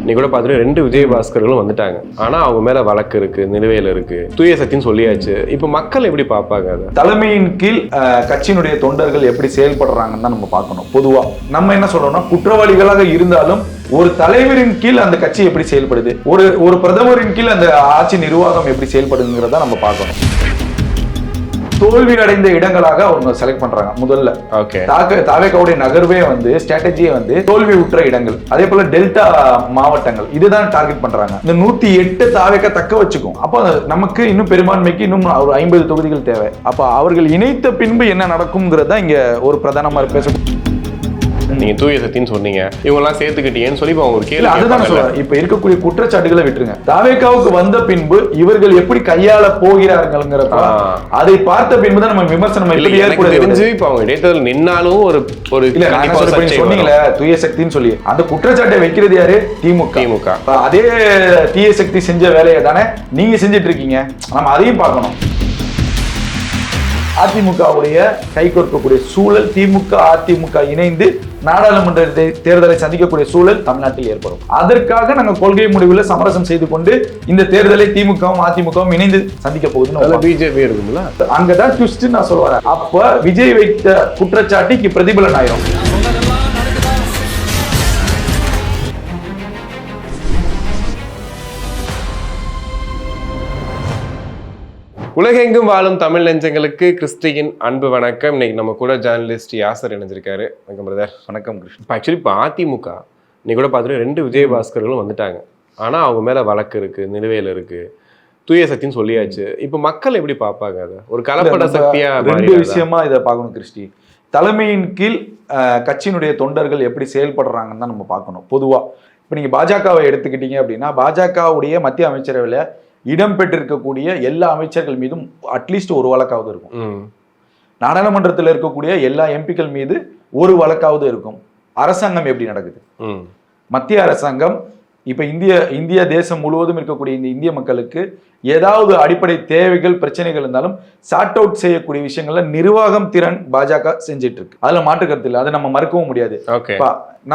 நீ கூட பார்த்துட்டு 2 விஜயபாஸ்கர்களும் வந்துட்டாங்க. ஆனா அவங்க மேல வழக்கு இருக்கு, நிலுவையில் இருக்கு, தூய சக்தின்னு சொல்லியாச்சு. இப்ப மக்கள் எப்படி பார்ப்பாங்க? அதை தலைமையின் கீழ் கட்சியினுடைய தொண்டர்கள் எப்படி செயல்படுறாங்கன்னு தான் நம்ம பார்க்கணும். பொதுவா நம்ம என்ன சொல்றோம்னா, குற்றவாளிகளாக இருந்தாலும் ஒரு தலைவரின் கீழ் அந்த கட்சி எப்படி செயல்படுது, ஒரு பிரதமரின் கீழ் அந்த ஆட்சி நிர்வாகம் எப்படி செயல்படுங்கிறத நம்ம பார்க்கணும். தோல்வி அடைந்த இடங்களாக அவங்க செலக்ட் பண்றாங்க. முதல்ல தாவேக்காவுடைய நகர்வே ஸ்ட்ராட்டஜியே தோல்வி உற்ற இடங்கள், அதே போல டெல்டா மாவட்டங்கள், இதுதான் டார்கெட் பண்றாங்க. இந்த 108 தாவேக்கா தக்க வச்சுக்கும். அப்போ நமக்கு இன்னும் பெரும்பான்மைக்கு இன்னும் ஒரு 50 தொகுதிகள் தேவை. அப்ப அவர்கள் இணைத்த பின்பு என்ன நடக்கும்ங்கிறத இங்க ஒரு பிரதானமா பேச. நீங்க தூய சக்தின்னு சொன்னீங்க, இவங்க எல்லாம் சேர்த்துக்கிட்டீங்கன்னு சொல்லி அவங்க ஒரு கேள்வி. அதுதான் சொல்றேன். இப்ப இருக்கக்கூடிய குற்றச்சாட்டுகளை விட்டுருங்க. தாவேக்காவுக்கு வந்த பின்பு இவர்கள் எப்படி கையாள போகிறார்கள்ங்கிறப்ப அதை பார்த்த பின்புதான் நம்ம விமர்சனம் தெரிஞ்சு இப்ப அவங்க இடைத்தேர்தல் நின்னாலும் ஒரு சொன்னீங்களே தூய சக்தின்னு சொல்லி அந்த குற்றச்சாட்டை வைக்கிறது யாரு? திமுக. அதே தீய சக்தி செஞ்ச வேலையை தானே நீங்க செஞ்சிட்டு இருக்கீங்க. நம்ம அதையும் பார்க்கணும். அதிமுகவுடைய கைகோர்க்கக்கூடிய சூழல், திமுக அதிமுக இணைந்து நாடாளுமன்ற தேர்தலை சந்திக்கக்கூடிய சூழல் தமிழ்நாட்டில் ஏற்படும். அதற்காக நாங்கள் கொள்கை முடிவில் சமரசம் செய்து கொண்டு இந்த தேர்தலை திமுகவும் அதிமுகவும் இணைந்து சந்திக்க போகுதுன்னு பிஜேபி இருக்கும்ல, அங்கதான் ட்விஸ்ட் நான் சொல்லுவேன். அப்ப விஜய் வைத்த குற்றச்சாட்டுக்கு பிரதிபலன் ஆயிரும். உலகெங்கும் வாழும் தமிழ் நெஞ்சங்களுக்கு கிறிஸ்டியின் அன்பு வணக்கம். இன்னைக்கு நம்ம கூட ஜேர்னலிஸ்ட் யாசர் இணைஞ்சிருக்காரு. வணக்கம் பிரதர். வணக்கம் கிருஷ்ணன். ஆக்சுவலி இப்போ அதிமுக நீ கூட பார்த்துட்டு 2 விஜயபாஸ்கர்களும் வந்துட்டாங்க. ஆனா அவங்க மேல வழக்கு இருக்கு, நிலுவையில் இருக்கு, தூய சக்தின்னு சொல்லியாச்சு. இப்ப மக்கள் எப்படி பார்ப்பாங்க? அதை ஒரு கலப்பட சக்தியா 2 விஷயமா இதை பார்க்கணும் கிறிஸ்டி. தலைமையின் கீழ் கட்சியினுடைய தொண்டர்கள் எப்படி செயல்படுறாங்கன்னு தான் நம்ம பார்க்கணும். பொதுவா இப்ப நீங்க பாஜகவை எடுத்துக்கிட்டீங்க அப்படின்னா, பாஜகவுடைய மத்திய அமைச்சரவையில இடம்பெற்றிருக்கக்கூடிய எல்லா அமைச்சர்கள் மீதும் அட்லீஸ்ட் ஒரு வழக்காவது இருக்கும். நாடாளுமன்றத்தில் இருக்கக்கூடிய எல்லா எம்பிக்கள் மீது ஒரு வழக்காவது இருக்கும். அரசாங்கம் எப்படி நடக்குது? மத்திய அரசாங்கம் இப்ப இந்திய தேசம் முழுவதும் இருக்கக்கூடிய இந்த இந்திய மக்களுக்கு ஏதாவது அடிப்படை தேவைகள், பிரச்சனைகள் இருந்தாலும் சார்ட் அவுட் செய்யக்கூடிய விஷயங்கள்ல நிர்வாகம் திறன் பாஜக செஞ்சிட்டு இருக்கு. அதுல மாற்று கருத்து இல்லை, அதை நம்ம மறுக்கவும் முடியாது.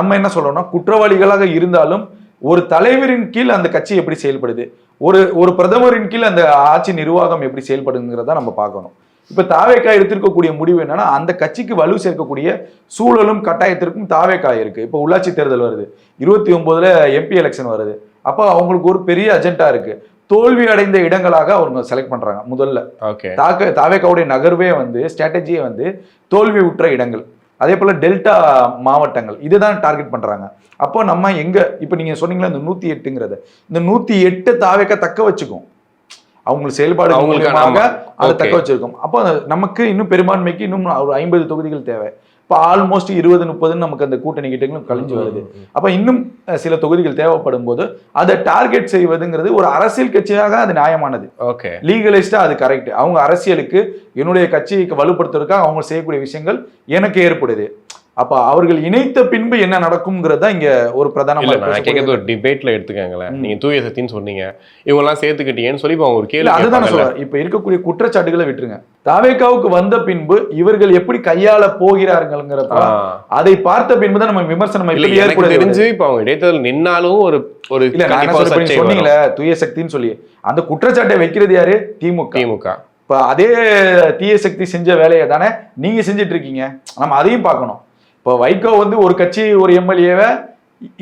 நம்ம என்ன சொல்றோம்னா, குற்றவாளிகளாக இருந்தாலும் ஒரு தலைவரின் கீழ் அந்த கட்சி எப்படி செயல்படுது, ஒரு பிரதமரின் கீழ் அந்த ஆட்சி நிர்வாகம் எப்படி செயல்படுங்கிறத நம்ம பார்க்கணும். இப்ப தாவேக்கா எடுத்திருக்கக்கூடிய முடிவு என்னன்னா, அந்த கட்சிக்கு வலு சேர்க்கக்கூடிய சூழலும் கட்டாயத்திற்கும் தாவேக்கா இருக்கு. இப்ப உள்ளாட்சி தேர்தல் வருது, 29ல எம்பி எலெக்ஷன் வருது. அப்ப அவங்களுக்கு ஒரு பெரிய அஜெண்டா இருக்கு. தோல்வி அடைந்த இடங்களாக அவங்க செலக்ட் பண்றாங்க. முதல்ல தாவேக்காவுடைய நகர்வே ஸ்ட்ராட்டஜியே தோல்வி உற்ற இடங்கள், அதே போல டெல்டா மாவட்டங்கள், இதுதான் டார்கெட் பண்றாங்க. அப்போ நம்ம எங்க இப்ப நீங்க சொன்னீங்களா இந்த 108ங்கிறத, இந்த 108 தாவேக்கா தக்க வச்சுக்கும். அவங்களுக்கு செயல்பாடு அதை தக்க வச்சிருக்கும். அப்போ நமக்கு இன்னும் பெரும்பான்மைக்கு இன்னும் ஒரு 50 தொகுதிகள் தேவை. இப்போ ஆல்மோஸ்ட் 20-30 நமக்கு அந்த கூட்டணி கிட்டங்களும் கழிஞ்சு வருது. அப்ப இன்னும் சில தொகுதிகள் தேவைப்படும் போது அதை டார்கெட் செய்வதுங்கிறது ஒரு அரசியல் கட்சியாக அது நியாயமானது. லீகலைஸ்டா அது கரெக்ட். அவங்க அரசியலுக்கு என்னுடைய கட்சியை வலுப்படுத்துறதுக்காக அவங்க செய்யக்கூடிய விஷயங்கள் எனக்கு ஏற்படுது. அப்ப அவர்கள் இணைத்த பின்பு என்ன நடக்கும்ங்கிறதா இங்க ஒரு பிரதானமா ஒரு டிபேட்ல எடுத்துக்காங்களேன். நீங்க தூய சக்தின்னு சொன்னீங்க, இவங்க எல்லாம் சேர்த்துக்கிட்டீங்கன்னு சொல்லி அவங்க ஒரு கேள்வி. அதுதான் சொல்றேன். இப்ப இருக்கக்கூடிய குற்றச்சாட்டுகளை விட்டுருங்க. தாவேக்காவுக்கு வந்த பின்பு இவர்கள் எப்படி கையாள போகிறார்கள்ங்கிறப்ப அதை பார்த்த பின்புதான் நம்ம விமர்சனம் தெரிஞ்சு இப்ப அவங்க இடைத்தேர்தல் நின்னாலும் ஒரு சொன்னீங்களே தூய சக்தின்னு சொல்லி அந்த குற்றச்சாட்டை வைக்கிறது யாரு? திமுக. இப்ப அதே தீய சக்தி செஞ்ச வேலையை தானே நீங்க செஞ்சிட்டு இருக்கீங்க. நம்ம அதையும் பார்க்கணும். இப்போ வைகோ ஒரு கட்சி ஒரு எம்எல்ஏவை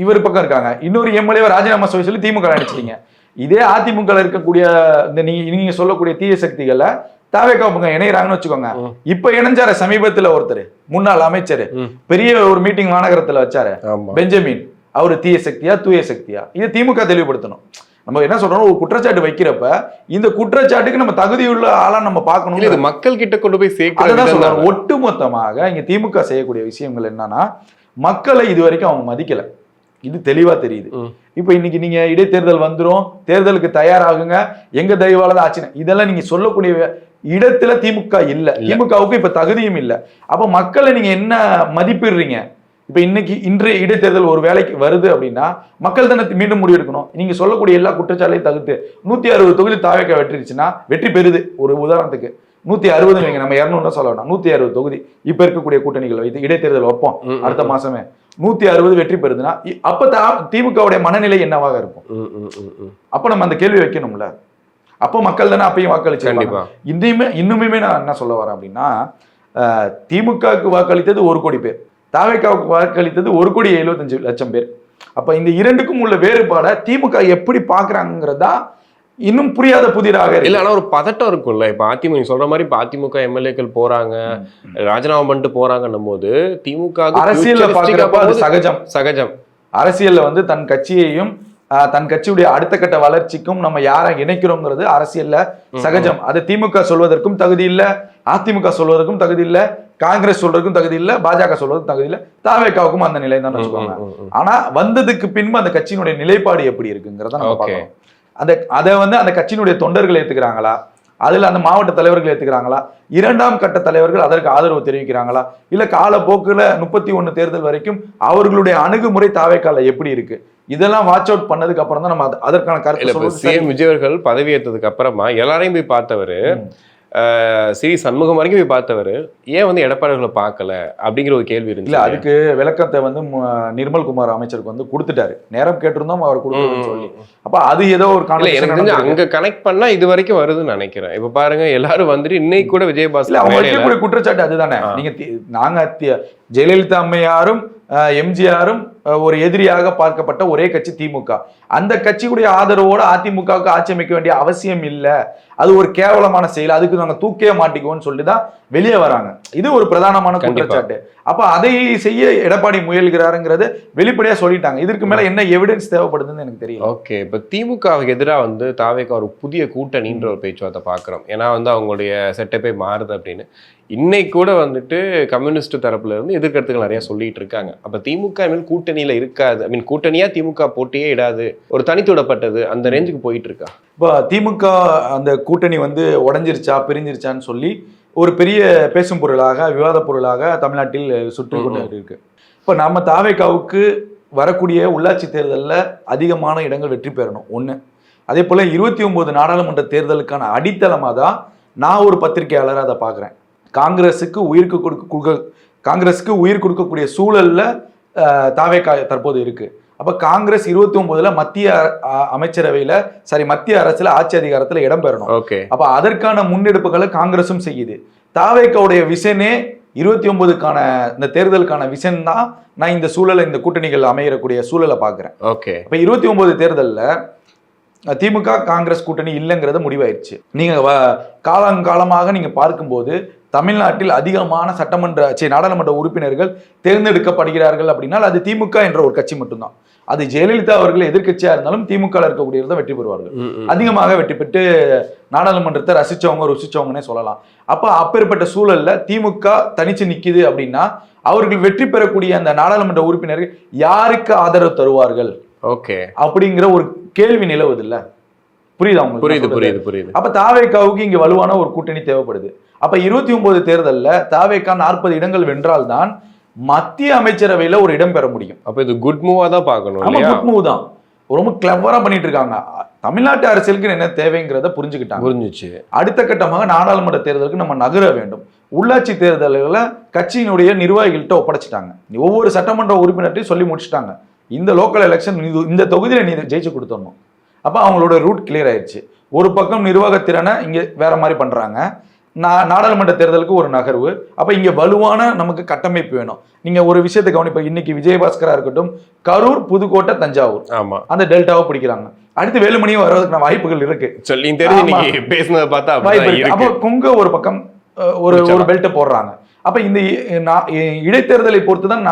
இவர் பக்கம் இருக்காங்க, இன்னொரு எம்எல்ஏவை ராஜினாமா சொல்லி திமுக நினைச்சிட்டீங்க. இதே அதிமுக இருக்கக்கூடிய இந்த நீங்க சொல்லக்கூடிய தீய சக்திகளை தாவேக்கா பக்கம் இணைகிறாங்கன்னு வச்சுக்கோங்க. இப்ப இணைஞ்சாரு சமீபத்துல ஒருத்தர், முன்னாள் அமைச்சர், பெரிய ஒரு மீட்டிங் மாநகரத்துல வச்சாரு பெஞ்சமின். அவரு தீய சக்தியா தூய சக்தியா? இது திமுக தெளிவுபடுத்தணும். நம்ம என்ன சொல்றோம், ஒரு குற்றச்சாட்டு வைக்கிறப்ப இந்த குற்றச்சாட்டுக்கு நம்ம தகுதியுள்ள ஆளா நம்ம பார்க்கணும். இது மக்கள் கிட்ட கொண்டு போய் சேர்க்க. ஒட்டுமொத்தமாக இங்க திமுக செய்யக்கூடிய விஷயங்கள் என்னன்னா, மக்களை இது வரைக்கும் அவங்க மதிக்கல. இது தெளிவா தெரியுது. இப்ப இன்னைக்கு நீங்க இடைத்தேர்தல் வந்துரும், தேர்தலுக்கு தயாராகுங்க, எங்க தயவாளதான் ஆச்சுன்னு இதெல்லாம் நீங்க சொல்லக்கூடிய இடத்துல திமுக இல்ல. திமுகவுக்கு இப்ப தகுதியும் இல்லை. அப்ப மக்களை நீங்க என்ன மதிப்பிடுறீங்க? இப்ப இன்றைய இடைத்தேர்தல் ஒரு வேலைக்கு வருது அப்படின்னா மக்கள் தானே மீண்டும் முடிவெடுக்கணும். நீங்க சொல்லக்கூடிய எல்லா குற்றச்சாட்டையும் தவிர்த்து 160 தொகுதி தாவேக்கா வெற்றிச்சுன்னா வெற்றி பெறுது. ஒரு உதாரணத்துக்கு 160 நம்ம 200 சொல்ல வேண்டாம், 160 தொகுதி இப்ப இருக்கக்கூடிய கூட்டணிகள் வைத்து இடைத்தேர்தல் வைப்போம் அடுத்த மாசமே. 160 வெற்றி பெறுதுன்னா அப்ப திமுகவுடைய மனநிலை என்னவாக இருக்கும்? அப்ப நம்ம அந்த கேள்வி வைக்கணும்ல. அப்போ மக்கள் தானே அப்பயும் வாக்களிச்சு. இன்னுமே நான் என்ன சொல்ல வரேன் அப்படின்னா, திமுகவுக்கு வாக்களித்தது 1 கோடி பேர், தாவேக்காவுக்கு வாக்களித்தது 1,75,00,000 பேர். அப்ப இந்த இரண்டுக்கும் உள்ள வேறுபாடை திமுக எப்படி பாக்குறாங்கிறதா இன்னும் புரியாத புதிராக இல்ல. ஆனா ஒரு பதட்டம் இருக்கும்ல. இப்ப அதிமுக சொல்ற மாதிரி இப்ப அதிமுக எம்எல்ஏக்கள் போறாங்க, ராஜினாமா பண்ணிட்டு போறாங்கன்னும் போது திமுக அரசியல்ல பாக்குறப்ப அது சகஜம். அரசியல்ல வந்து தன் கட்சியையும் தன் கட்சியுடைய அடுத்த கட்ட வளர்ச்சிக்கும் நம்ம யாரை இணைக்கிறோங்கிறது அரசியல்ல சகஜம். அது திமுக சொல்வதற்கும் தகுதி இல்ல, அதிமுக சொல்வதற்கும் தகுதி இல்ல, காங்கிரஸ் சொல்றதுக்கும் தகுதி இல்ல, பாஜக சொல்றதுக்கும் தகுதி இல்ல, தாவேக்காவுக்கும் அந்த நிலை தான் வச்சுக்கோங்க. ஆனா வந்ததுக்கு பின்பு அந்த கட்சியினுடைய நிலைப்பாடு எப்படி இருக்குங்கிறத நம்ம பார்க்கணும். அதை வந்து அந்த கட்சியினுடைய தொண்டர்கள் ஏத்துக்கிறாங்களா, அதுல அந்த மாவட்ட தலைவர்கள் ஏத்துக்கிறாங்களா, 2ஆம் கட்ட தலைவர்கள் அதற்கு ஆதரவு தெரிவிக்கிறாங்களா, இல்ல காலப்போக்குல 31 தேர்தல் வரைக்கும் அவர்களுடைய அணுகுமுறை தாவேக்கால எப்படி இருக்கு, இதெல்லாம் வாட்ச் அவுட் பண்ணதுக்கு அப்புறம் தான் நம்ம அதற்கான கருத்து. சிஎம் விஜய் அவர்கள் பதவி ஏற்றதுக்கு அப்புறமா எல்லாரையும் போய் பார்த்தவரு, சி சண்முகம் வரைக்கும் போய் பார்த்தவர், ஏன் வந்து எடப்பாடிகளை பார்க்கல அப்படிங்கிற ஒரு கேள்வி இருக்கு. இல்ல, அதுக்கு விளக்கத்தை வந்து நிர்மல்குமார் அமைச்சருக்கு வந்து கொடுத்துட்டாரு. நேரம் கேட்டிருந்தோம், அவர் கொடுத்து சொல்லி. அப்ப அது ஏதோ ஒரு அங்க கனெக்ட் பண்ணா இது வரைக்கும் வருதுன்னு நினைக்கிறேன். இப்ப பாருங்க, எல்லாரும் வந்துட்டு இன்னைக்கு கூட விஜயபாஸ்கர் அவங்க குற்றச்சாட்டு அதுதானே. நீங்க நாங்க ஜெயலலிதா அம்மையாரும் எம்ஜிஆரும் ஒரு எதிரியாக பார்க்கப்பட்ட ஒரே கட்சி திமுக. அந்த கட்சியுடைய ஆதரவோட அதிமுகவுக்கு ஆட்சி அமைக்க வேண்டிய அவசியம் இல்லை, அது ஒரு கேவலமான செயல், அதுக்கு நாங்க தூக்கவே மாட்டிக்குவோம்னு சொல்லிதான் வெளியே வராங்க. இது ஒரு பிரதானமான குற்றச்சாட்டு. அப்ப அதை செய்ய எடப்பாடி முயல்கிறாருங்கிறது வெளிப்படையா சொல்லிட்டாங்க. இதற்கு மேல என்ன எவிடன்ஸ் தேவைப்படுதுன்னு எனக்கு தெரியும். ஓகே, இப்ப திமுகவுக்கு எதிராக வந்து தாவேக்கா ஒரு புதிய கூட்டணின்ற ஒரு பேச்சுவார்த்தை பாக்குறோம். ஏன்னா வந்து அவங்களுடைய செட்டப்பே மாறுது அப்படின்னு இன்னைக்கு கூட வந்துட்டு கம்யூனிஸ்ட் தரப்புல இருந்து எதிர்கருத்துக்கள் நிறைய சொல்லிட்டு இருக்காங்க. அப்ப திமுக கூட்டணியில இருக்காது, ஐ மீன் கூட்டணியா திமுக போட்டியே இடாது, ஒரு தனித்துடப்பட்டது அந்த ரேஞ்சுக்கு போயிட்டு இருக்கா? இப்போ திமுக அந்த கூட்டணி வந்து உடஞ்சிருச்சா பிரிஞ்சிருச்சான்னு சொல்லி ஒரு பெரிய பேசும் பொருளாக, விவாத பொருளாக தமிழ்நாட்டில் சுற்றி கொண்டு இருக்கு. இப்போ நம்ம தாவேக்காவுக்கு வரக்கூடிய உள்ளாட்சி தேர்தலில் அதிகமான இடங்கள் வெற்றி பெறணும் ஒன்று. அதே போல் 29 நாடாளுமன்ற தேர்தலுக்கான அடித்தளமாக தான் நான் ஒரு பத்திரிகையாளராக அதை பார்க்குறேன். காங்கிரஸுக்கு உயிர் கொடுக்கக்கூடிய சூழல்ல தாவேக்கா தற்போது இருக்கு. அப்ப காங்கிரஸ் 29ல மத்திய அரசுல ஆட்சி அதிகாரத்துல இடம் பெறணும். அப்ப அதற்கான முன்னெடுப்புகளை காங்கிரசும் செய்யுது. தாவேக்காவுடைய விஷனே 29க்கான இந்த தேர்தலுக்கான விஷன் தான் நான் இந்த சூழலை, இந்த கூட்டணிகள் அமையக்கூடிய சூழலை பாக்குறேன். அப்ப 29 தேர்தல்ல திமுக காங்கிரஸ் கூட்டணி இல்லைங்கிறத முடிவாயிருச்சு. நீங்க காலங்காலமாக நீங்க பார்க்கும்போது தமிழ்நாட்டில் அதிகமான நாடாளுமன்ற உறுப்பினர்கள் தேர்ந்தெடுக்கப்படுகிறார்கள் அப்படின்னா அது திமுக என்ற ஒரு கட்சி மட்டும்தான். அது ஜெயலலிதா அவர்கள் எதிர்கட்சியா இருந்தாலும் திமுக இருக்கக்கூடியவர்கள் வெற்றி பெறுவார்கள். அதிகமாக வெற்றி பெற்று நாடாளுமன்றத்தை ருசிச்சவங்கன்னே சொல்லலாம். அப்பேற்பட்ட சூழல்ல திமுக தனிச்சு நிக்குது அப்படின்னா அவர்கள் வெற்றி பெறக்கூடிய அந்த நாடாளுமன்ற உறுப்பினர்கள் யாருக்கு ஆதரவு தருவார்கள் அப்படிங்கிற ஒரு கேள்வி நிலவுது இல்ல? புரியுதா உங்களுக்கு? புரியுது. அப்ப தாவேக்காவுக்கு இங்க வலுவான ஒரு கூட்டணி தேவைப்படுது. அப்ப 29 தேர்தல்ல தாவேக்கா 40 இடங்கள் வென்றால்தான் மத்திய அமைச்சரவையில ஒரு இடம் பெற முடியும். அப்ப இது குட் மூவா தான் பார்க்கணும். ஆமா, குட் மூவ் தான். ரொம்ப கிளவரா பண்ணிட்டு இருக்காங்க. தமிழ்நாட்டு அரசியலுக்கு என்ன தேவைங்கிறத புரிஞ்சுச்சு. அடுத்த கட்டமாக நாடாளுமன்ற தேர்தலுக்கு நம்ம நகர வேண்டும். உள்ளாட்சி தேர்தல்களை கட்சியினுடைய நிர்வாகிகள்கிட்ட ஒப்படைச்சிட்டாங்க. ஒவ்வொரு சட்டமன்ற உறுப்பினர்கிட்டையும் சொல்லி முடிச்சுட்டாங்க, இந்த லோக்கல் எலெக்ஷன் இந்த தொகுதியில நீ ஜெயிச்சு கொடுத்துடணும். அப்ப அவங்களோட ரூட் கிளியர் ஆயிடுச்சு. ஒரு பக்கம் நிர்வாகத்திறனை இங்க வேற மாதிரி பண்றாங்க, நாடாளுமன்ற தேர்தலுக்கு ஒரு நகர்வு. அப்ப இங்க வலுவான நமக்கு கட்டமைப்பு வேணும். நீங்க ஒரு விஷயத்தை கவனிப்ப, இன்னைக்கு விஜயபாஸ்கரா இருக்கட்டும், கரூர், புதுக்கோட்டை, தஞ்சாவூர், அந்த டெல்டாவை பிடிக்கிறாங்க. அடுத்து வேலுமணியும் வர்றதுக்கான வாய்ப்புகள் இருக்கு. அப்ப கொங்கு ஒரு பக்கம் ஒரு பெல்ட் போடுறாங்க. அப்ப இந்த இடைத்தேர்தலை பொறுத்துதான்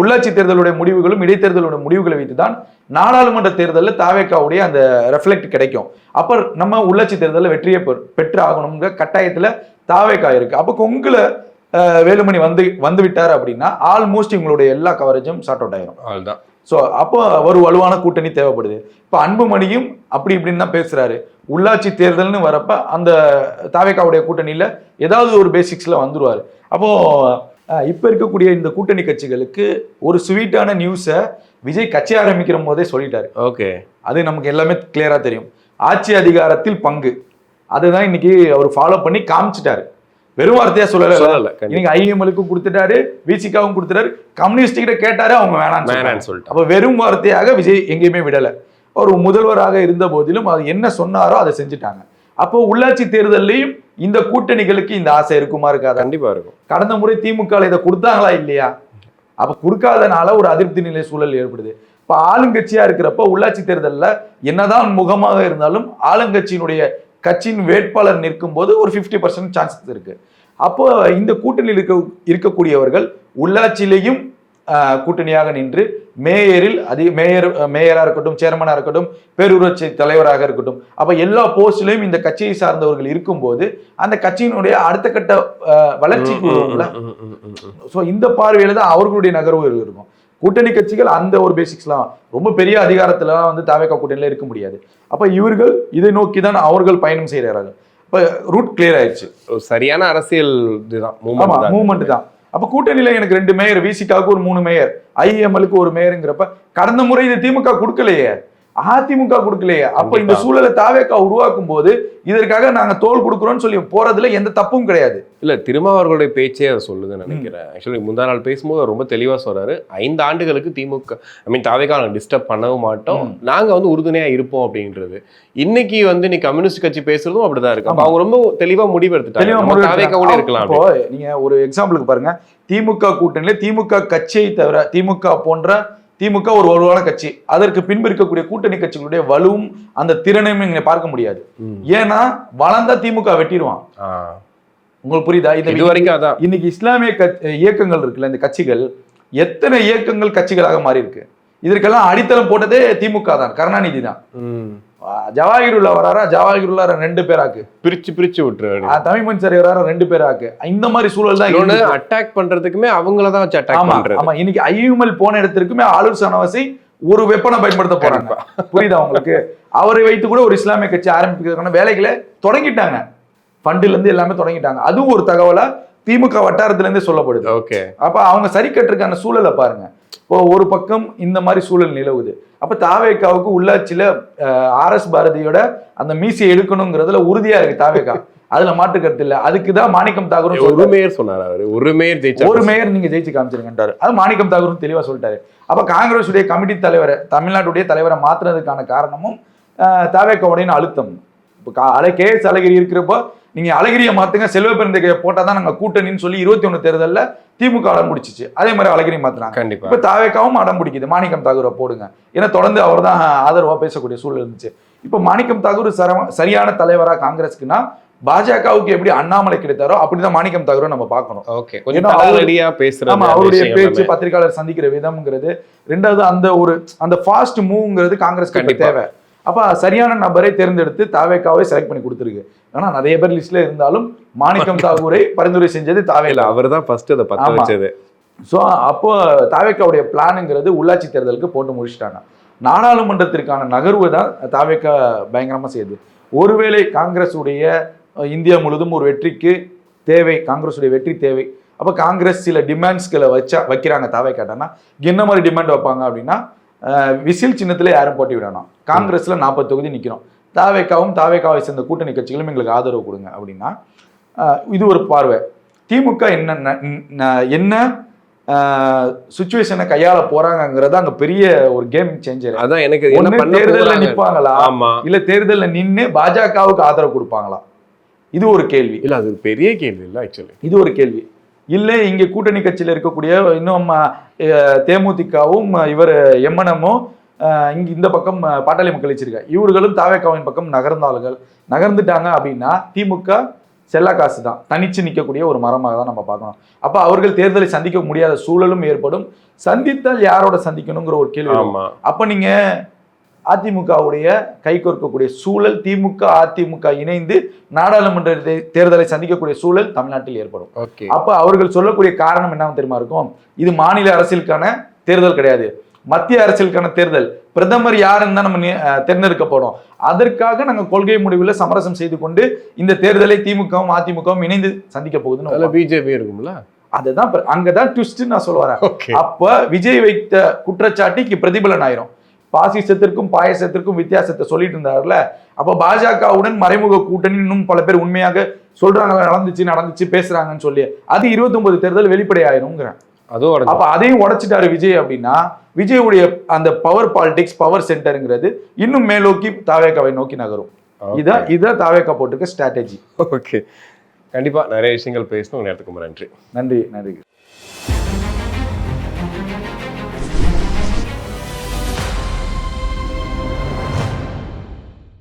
உள்ளாட்சி தேர்தலுடைய முடிவுகளும் இடைத்தேர்தலுடைய முடிவுகளை வைத்துதான் நாடாளுமன்ற தேர்தலில் தாவேக்காவுடைய அந்த ரெஃப்ளெக்ட் கிடைக்கும். அப்ப நம்ம உள்ளாட்சி தேர்தலில் வெற்றியை பெற்று ஆகணுங்கிற கட்டாயத்துல தாவேக்கா இருக்கு. அப்ப கொங்குல வேலுமணி வந்து விட்டாரு அப்படின்னா ஆல்மோஸ்ட் இவங்களுடைய எல்லா கவரேஜும் ஷார்ட் அவுட் ஆயிரும். ஸோ அப்போ ஒரு வலுவான கூட்டணி தேவைப்படுது. இப்போ அன்புமணியும் அப்படி இப்படின்னு தான் பேசுறாரு. உள்ளாட்சி தேர்தல்னு வரப்ப அந்த தாவேக்காவுடைய கூட்டணியில ஏதாவது ஒரு பேசிக்ஸ்ல வந்துருவாரு. அப்போ இப்ப இருக்கக்கூடிய இந்த கூட்டணி கட்சிகளுக்கு ஒரு ஸ்வீட்டான நியூஸை விஜய் கட்சி ஆரம்பிக்கிற போதே சொல்லிட்டாரு. அது நமக்கு எல்லாமே கிளியரா தெரியும். ஆட்சி அதிகாரத்தில் பங்கு, அதுதான் இன்னைக்கு அவர் ஃபாலோ பண்ணி காமிச்சிட்டாரு. வெறும் வார்த்தையா சொல்லல. கண்டிப்பா. நீங்க ஐஎம்எலுக்கும் கொடுத்துட்டாரு, விசிகாவும் கொடுத்துட்டாரு, கம்யூனிஸ்ட் கிட்ட கேட்டாரு, அவங்க வேணாம்னு சொல்லிட்டு. அப்ப வெறும் வார்த்தையாக விஜய் எங்கேயுமே விடல. ஒரு முதல்வராக இருந்த போதிலும் அது என்ன சொன்னாரோ அதை செஞ்சுட்டாங்க. அப்போ உள்ளாட்சி தேர்தலையும் இந்த கூட்டணிகளுக்கு இந்த ஆசை இருக்குமா இருக்காது? கண்டிப்பா இருக்கும். கடந்த முறை திமுக இதை கொடுத்தாங்களா இல்லையா? அப்ப கொடுக்காதனால ஒரு அதிருப்தி நிலை சூழல் ஏற்படுது. இப்ப ஆளுங்கட்சியா இருக்கிறப்ப உள்ளாட்சி தேர்தலில் என்னதான் முகமாக இருந்தாலும் ஆளுங்கட்சியினுடைய கட்சியின் வேட்பாளர் நிற்கும் போது ஒரு 50% சான்சஸ் இருக்கு. அப்போ இந்த கூட்டணியில் இருக்கக்கூடியவர்கள் உள்ளாட்சியிலையும் கூட்டணியாக நின்று மேயரில் மேயரா இருக்கட்டும், சேர்மனா இருக்கட்டும், பேரூராட்சி தலைவராக இருக்கட்டும், அப்ப எல்லா போஸ்ட்லயும் இந்த கட்சியை சார்ந்தவர்கள் இருக்கும்போது அந்த கட்சியினுடைய அடுத்த கட்ட வளர்ச்சிக்கு வரும்ல. சோ இந்த பார்வையில தான் அவர்களுடைய நகர்வுகள் இருக்கும். கூட்டணி கட்சிகள் அந்த ஒரு பேசிக்ஸ்லாம் ரொம்ப பெரிய அதிகாரத்துலாம் வந்து தாவேகா கூட்டணியில இருக்க முடியாது. அப்ப இவர்கள் இதை நோக்கி தான் அவர்கள் பயணம் செய்கிறார்கள். இப்ப ரூட் கிளியர் ஆயிடுச்சு. சரியான அரசியல் இதுதான், மூவ்மெண்ட் தான். அப்ப கூட்டணியில எனக்கு 2 மேயர், விசிகாவுக்கு ஒரு 3 மேயர், ஐஎம்எலுக்கு ஒரு மேயருங்கிறப்ப கடந்த முறை இது திமுக கொடுக்கலையே, அதிமுக கொடுக்கலையே. அப்ப இந்த சூழலை தாவேகா உருவாக்கும் போது இதற்காக நாங்க தோல் கொடுக்குறோம்னு சொல்லி போறதுல எந்த தப்பும் கிடையாது. இல்ல, திருமாவர்களுடைய பேச்சே அதை சொல்லுதுன்னு நினைக்கிறேன். ஆக்சுவலி முந்தா நாள் பேசும்போது ரொம்ப தெளிவா சொல்றாரு, 5 ஆண்டுகளுக்கு திமுக தாவேகா நாங்க டிஸ்டர்ப் பண்ணவும் மாட்டோம், நாங்க வந்து உறுதுணையா இருப்போம் அப்படின்றது. இன்னைக்கு வந்து நீ கம்யூனிஸ்ட் கட்சி பேசுறதும் அப்படிதான் இருக்கு. அப்ப அவங்க ரொம்ப தெளிவா முடிவெடுத்துட்டாங்க தாவேகாவோட இருக்கலாம். இப்போ நீங்க ஒரு எக்ஸாம்பிளுக்கு பாருங்க, திமுக கூட்டணியில திமுக கட்சியை தவிர திமுக ஒரு வலுவான கட்சி, அதற்கு பின்பு இருக்கக்கூடிய கூட்டணி கட்சிகளுடைய வலுவும் அந்த திறனையும் நீங்க பார்க்க முடியாது. ஏன்னா வளர்ந்தா திமுக வெட்டிடுவான். உங்களுக்கு புரியுதா? இது வரைக்கும் அதான். இன்னைக்கு இஸ்லாமிய இயக்கங்கள் இருக்குல்ல, இந்த கட்சிகள் எத்தனை இயக்கங்கள் கட்சிகளாக மாறி இருக்கு. இதற்கெல்லாம் அடித்தளம் போட்டதே திமுக தான், கருணாநிதி தான். ஜவாஹிருல்லா வராரா, ஜவாஹிருல்லா 2 பேராக்கு பிரிச்சு விட்டுரு, தமிழ்மணி சார் வராரா 2 பேராக்கு. இந்த மாதிரி சூழல் தான் அட்டாக் பண்றதுக்குமே அவங்களதான் வச்சு அட்டாக் பண்றது. ஆமா, இன்னைக்கு ஐஎம்எல் போன இடத்திற்குமே ஆளுர் சனவாசி ஒரு வெப்பனை பயன்படுத்த போறாங்க. புரியுதா உங்களுக்கு? அவரை வைத்து கூட ஒரு இஸ்லாமிய கட்சி ஆரம்பிக்கிறதுக்கான வேலைகளை தொடங்கிட்டாங்க, ஃபண்டுல இருந்து எல்லாமே தொடங்கிட்டாங்க. அதுவும் ஒரு தகவலா திமுக வட்டாரத்துல இருந்து சொல்லப்படுது. ஓகே, அப்ப அவங்க சரி கட்டுறதுக்கான சூழலை பாருங்க. இப்போ ஒரு பக்கம் இந்த மாதிரி சூழல் நிலவுது. அப்ப தாவேகாவுக்கு உள்ளாட்சியில RS பாரதியோட அந்த மீசியை எடுக்கணுங்கிறதுல உறுதியா இருக்கு தாவேகா, அதுல மாற்று கருத்து இல்ல. அதுக்குதான் மாணிக்கம் தாகூரும் ஒரு மேயர் சொன்னாரு, அவரு ஒரு மேயர் நீங்க ஜெயிச்சு காமிச்சிருங்கன்றாரு. அது மாணிக்கம் தாகூரும் தெளிவா சொல்லிட்டாரு. அப்ப காங்கிரஸ் உடைய கமிட்டி தலைவரை, தமிழ்நாட்டுடைய தலைவரை மாத்துறதுக்கான காரணமும் தாவேகாவுடைய அழுத்தம். இப்போ KS அழகிரி இருக்கிறப்போ நீங்க அழகிரியை மாத்துங்க, செல்வ பெருந்தகையை போட்டாதான் நாங்க கூட்டணின்னு சொல்லி 21 தேர்தலில் திமுக அடம் முடிச்சிச்சு. அதே மாதிரி அழகிரி மாத்துறாங்க. இப்ப தாவேகாவும் அடம் பிடிக்குது, மாணிக்கம் தாகூரை போடுங்க. ஏன்னா தொடர்ந்து அவர் தான் ஆதரவா பேசக்கூடிய சூழல் இருந்துச்சு. இப்ப மாணிக்கம் தாகூர் சரியான தலைவரா காங்கிரஸ்க்குன்னா பாஜகவுக்கு எப்படி அண்ணாமலை கிடைத்தாரோ அப்படிதான் மாணிக்கம் தாகூரை நம்ம பார்க்கணும். அவருடைய பேச்சு, பத்திரிகையாளர் சந்திக்கிற விதம்ங்கிறது, ரெண்டாவது அந்த ஃபாஸ்ட் மூவ்ங்கிறது காங்கிரஸ்க்கு தேவை. அப்ப சரியான நபரை தேர்ந்தெடுத்து தாவேகாவை செலக்ட் பண்ணி கொடுத்துருக்கு. ஆனா நிறைய பேர் லிஸ்ட்ல இருந்தாலும் மாணிக்கம் தாகூரை பரிந்துரை செஞ்சது தாவேகா. அவர் தான் ஃபர்ஸ்ட் அதை பத்த வச்சது. ஸோ அப்போ தாவேகாவுடைய பிளானுங்கிறது உள்ளாட்சி தேர்தலுக்கு போட்டு முடிச்சுட்டாங்க. நாடாளுமன்றத்திற்கான நகர்வு தான் தாவேகா பயங்கரமா செய்யுது. ஒருவேளை காங்கிரஸ் உடைய இந்தியா முழுவதும் ஒரு வெற்றிக்கு தேவை, காங்கிரஸுடைய வெற்றி தேவை. அப்ப காங்கிரஸ் சில டிமாண்ட்ஸ்களை வைக்கிறாங்க தாவேகாட்டனா. என்ன மாதிரி டிமாண்ட் வைப்பாங்க அப்படின்னா, விசில் சின்னத்துல யாரும் போட்டி விடணும், காங்கிரஸ்ல 40 தொகுதி நிற்கிறோம், தாவேகாவை சேர்ந்த கூட்டணி கட்சிகளும் எங்களுக்கு ஆதரவு கொடுங்க அப்படின்னா இது ஒரு பார்வை. திமுக என்ன சுச்சுவேஷனை கையாள போறாங்கிறது அங்க பெரிய ஒரு கேம் சேஞ்சர். அதான் எனக்கு தேர்தலில் நிற்பாங்களா, இல்ல தேர்தலில் நின்று பாஜகவுக்கு ஆதரவு கொடுப்பாங்களா, இது ஒரு கேள்வி. இல்ல அது பெரிய கேள்வி இல்ல, ஆக்சுவலி இது ஒரு கேள்வி. இல்லை இங்கே கூட்டணி கட்சியில் இருக்கக்கூடிய இன்னும் தேமுதிகவும் இவர் எம்என்எம்மும் இந்த பக்கம் பாட்டாளி மக்கள் வச்சிருக்க இவர்களும் தாவேகாவின் பக்கம் நகர்ந்துட்டாங்க அப்படின்னா திமுக செல்லா காசு தான், தனிச்சு நிற்கக்கூடிய ஒரு மரமாக தான் நம்ம பார்க்கணும். அப்போ அவர்கள் தேர்தலை சந்திக்க முடியாத சூழலும் ஏற்படும். சந்தித்தால் யாரோட சந்திக்கணுங்கிற ஒரு கேள்வி. அப்போ நீங்க அதிமுகவுடைய கை கோர்க்கக்கூடிய சூழல், திமுக அதிமுக இணைந்து நாடாளுமன்ற தேர்தலை சந்திக்கக்கூடிய சூழல் தமிழ்நாட்டில் ஏற்படும். அப்ப அவர்கள் சொல்லக்கூடிய காரணம் என்ன தெரியுமா இருக்கும், இது மாநில அரசியலுக்கான தேர்தல் கிடையாது, மத்திய அரசியலுக்கான தேர்தல், பிரதமர் யாருன்னு தான் நம்ம தேர்ந்தெடுக்கப்படும், அதற்காக நாங்க கொள்கை முடிவில் சமரசம் செய்து கொண்டு இந்த தேர்தலை திமுகவும் அதிமுகவும் இணைந்து சந்திக்க போகுதுன்னு பிஜேபி இருக்கும்ல. அதுதான் அங்கதான் ட்விஸ்ட் நான் சொல்ல வரேன். அப்ப விஜய் வைத்த குற்றச்சாட்டுக்கு பிரதிபலன் ஆயிரும். பாசிசத்திற்கும் பாயசத்திற்கும் வித்தியாசத்தை சொல்லிட்டு இருந்தாருல. அப்ப பாஜகவுடன் மறைமுக கூட்டணி இன்னும் பல பேர் உண்மையாக சொல்றாங்க, நடந்துச்சு பேசுறாங்கன்னு சொல்லி, அது 29 தேர்தல் வெளிப்படை ஆயிரும்ங்கிறேன். அப்ப அதையும் உடைச்சிட்டாரு விஜய் அப்படின்னா, விஜயுடைய அந்த பவர் பாலிடிக்ஸ், பவர் சென்டருங்கிறது இன்னும் மேலோக்கி தாவேகாவை நோக்கி நகரும். இதான் தாவேகா போட்டிருக்க ஸ்ட்ராட்டஜி. ஓகே, கண்டிப்பா நிறைய விஷயங்கள் பேசணும். நேரத்துக்கு நன்றி. நன்றி.